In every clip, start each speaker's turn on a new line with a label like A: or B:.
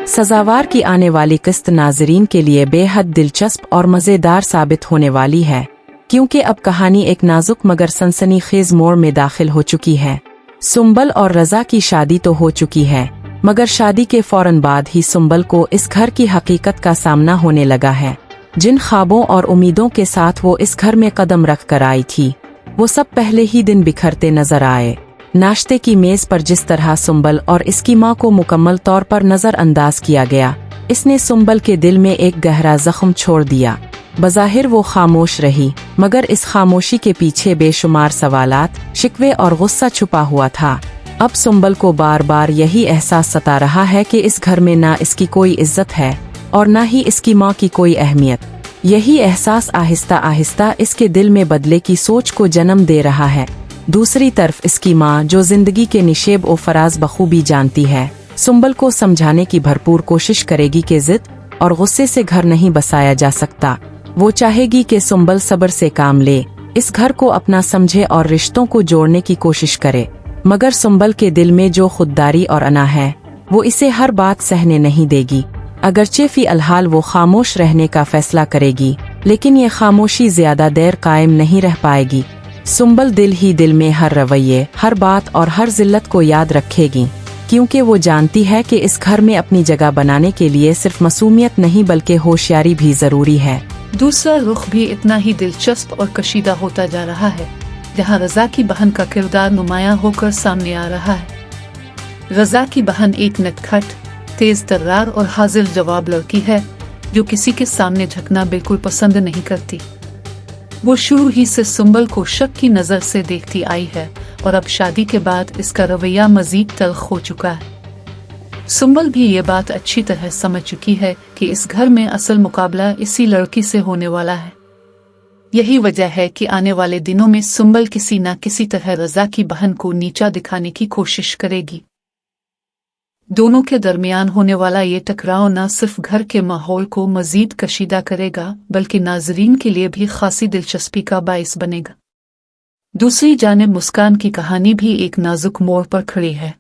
A: सजावार की आने वाली किस्त नाजरीन के लिए बेहद दिलचस्प और मज़ेदार साबित होने वाली है, क्योंकि अब कहानी एक नाजुक मगर सनसनीखेज मोड़ में दाखिल हो चुकी है। सुंबल और रजा की शादी तो हो चुकी है, मगर शादी के फौरन बाद ही सुंबल को इस घर की हकीकत का सामना होने लगा है। जिन ख्वाबों और उम्मीदों के साथ वो इस घर में कदम रख कर आई थी, वो सब पहले ही दिन बिखरते नजर आए। नाश्ते की मेज पर जिस तरह सुंबल और इसकी मां को मुकम्मल तौर पर नजरअंदाज किया गया, इसने सुंबल के दिल में एक गहरा जख्म छोड़ दिया। बज़ाहिर वो खामोश रही, मगर इस खामोशी के पीछे बेशुमार सवालात, शिकवे और गुस्सा छुपा हुआ था। अब सुंबल को बार बार यही एहसास सता रहा है कि इस घर में ना इसकी कोई इज्जत है और ना ही इसकी माँ की कोई अहमियत। यही एहसास आहिस्ता आहिस्ता इसके दिल में बदले की सोच को जन्म दे रहा है। दूसरी तरफ इसकी माँ, जो जिंदगी के निशेब और फराज बखूबी जानती है, सुंबल को समझाने की भरपूर कोशिश करेगी कि जिद और गुस्से से घर नहीं बसाया जा सकता। वो चाहेगी कि सुंबल सब्र से काम ले, इस घर को अपना समझे और रिश्तों को जोड़ने की कोशिश करे। मगर सुंबल के दिल में जो खुददारी और अना है, वो इसे हर बात सहने नहीं देगी। अगरचे फी अलहाल वो खामोश रहने का फैसला करेगी, लेकिन ये खामोशी ज्यादा देर कायम नहीं रह पाएगी। सुंबल दिल ही दिल में हर रवैये, हर बात और हर जिल्लत को याद रखेगी, क्योंकि वो जानती है कि इस घर में अपनी जगह बनाने के लिए सिर्फ मासूमियत नहीं बल्कि होशियारी भी जरूरी है।
B: दूसरा रुख भी इतना ही दिलचस्प और कशीदा होता जा रहा है, जहाँ रजा की बहन का किरदार नुमायां होकर सामने आ रहा है। रजा की बहन एक नटखट, तेज तर्रार और हाजिर जवाब लड़की है, जो किसी के सामने झुकना बिल्कुल पसंद नहीं करती। वो शुरू ही से सुंबल को शक की नजर से देखती आई है और अब शादी के बाद इसका रवैया मजीद तल्ख हो चुका है। सुंबल भी ये बात अच्छी तरह समझ चुकी है कि इस घर में असल मुकाबला इसी लड़की से होने वाला है। यही वजह है कि आने वाले दिनों में सुंबल किसी न किसी तरह रजा की बहन को नीचा दिखाने की कोशिश करेगी। दोनों के दरमियान होने वाला ये टकराव न सिर्फ घर के माहौल को मजीद कशीदा करेगा, बल्कि नाजरीन के लिए भी खासी दिलचस्पी का बाइस बनेगा। दूसरी जानिब मुस्कान की कहानी भी एक नाजुक मोड़ पर खड़ी है।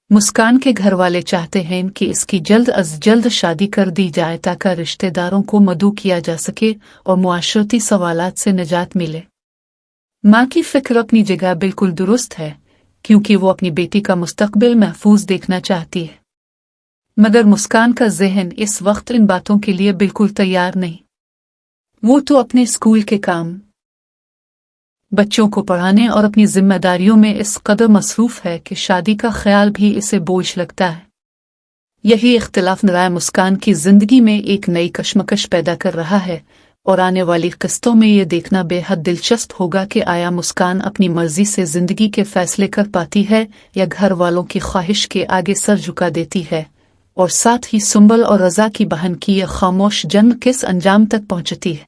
B: मुस्कान के घर वाले चाहते हैं कि इसकी जल्द अज जल्द शादी कर दी जाए, ताकि रिश्तेदारों को मदऊ किया जा सके और मुआशरती सवालात से निजात मिले। माँ की फिक्र अपनी जगह बिल्कुल दुरुस्त है, क्योंकि वो अपनी बेटी का मुस्तकबिल महफूज देखना चाहती है। मगर मुस्कान का ज़हन इस वक्त इन बातों के लिए बिल्कुल तैयार नहीं। वो तो अपने स्कूल के काम, बच्चों को पढ़ाने और अपनी जिम्मेदारियों में इस कदर मसरूफ है कि शादी का ख्याल भी इसे बोझ लगता है। यही इख्तिलाफ नराय मुस्कान की जिंदगी में एक नई कश्मकश पैदा कर रहा है, और आने वाली किस्तों में ये देखना बेहद दिलचस्प होगा कि आया मुस्कान अपनी मर्जी से जिंदगी के फैसले कर पाती है या घर वालों की ख्वाहिश के आगे सर झुका देती है, और साथ ही सुंबल और रजा की बहन की यह खामोश जंग किस अंजाम तक पहुंचती है।